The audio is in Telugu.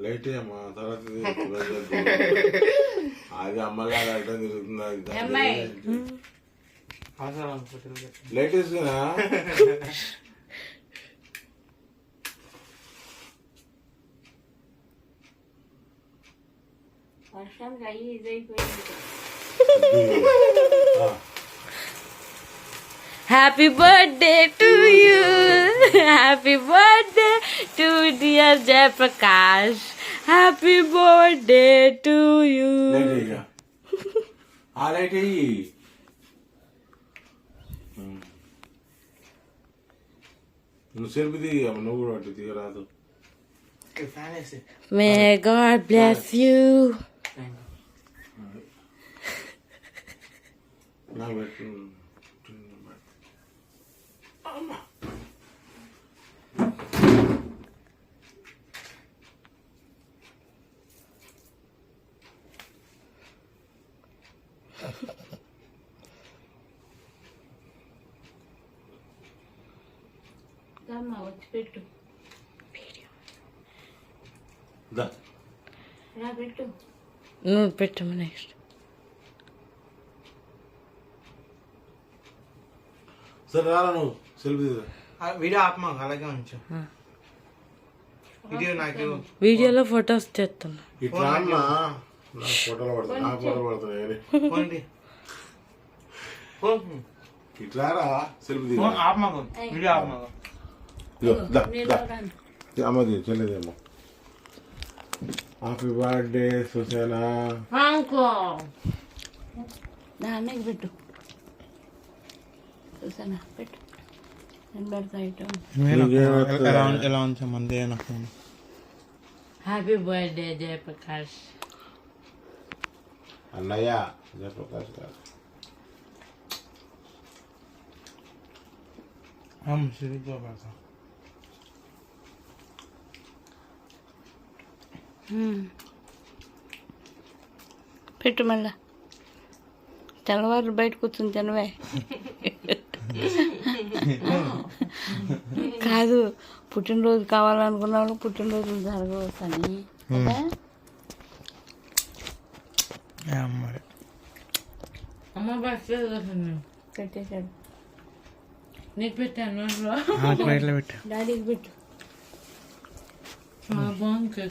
లైట్ అమ్మా తర్వాత అది అమ్మగారు అడ్డం తిరుగుతుంది లైట్ వేసుకున్నా వర్షానికి అయ్యి ఇదైపోయింది. Happy birthday to you, happy birthday to dear Jayaprakash, happy birthday to you. ఆ లైట్ అయ్యి నువ్వు సెల్ఫీ దిగి నువ్వు కూడా అటు దిగరాదు. May God bless you. నాకు పెట్టు వచ్చి పెట్టు పెట్టు నువ్వు పెట్టము నెక్స్ట్. సరే రాలా నువ్వు సెల్ఫీ వీడియో ఆపమా అలాగే ఉంచు. వీడియో నాకు వీడియోలో ఫొటోస్ తెస్తున్నా. ఇట్లా అమ్మా నాకు ఫోటోలు పడుతుంది, నా ఫోటోలు పడుతున్నాయి. ఇట్లా రా సెల్ఫీ దిగు. ఆపమా వీడియో ఆపమా. అమ్మది చెల్లేదేమో. Happy birthday Susena. నాన్నకి పెట్టు చూసానా పెట్టు. నేను పెడతా ఇటు. ఎలా ఉంచామంది నాకు. Happy birthday Jayaprakash. అన్నయ్య జయప్రకాష్ గారు. పెట్టు మళ్ళా. తెల్లవారు బయట కూర్చుని తినవే. కాదు పుట్టినరోజు కావాలనుకున్న వాళ్ళు పుట్టినరోజు జరగవచ్చని అమ్మ బస్ పెట్టేశాడు. నీకు పెట్టాను పెట్టు. డాడీకి పెట్టు. బాగుంది.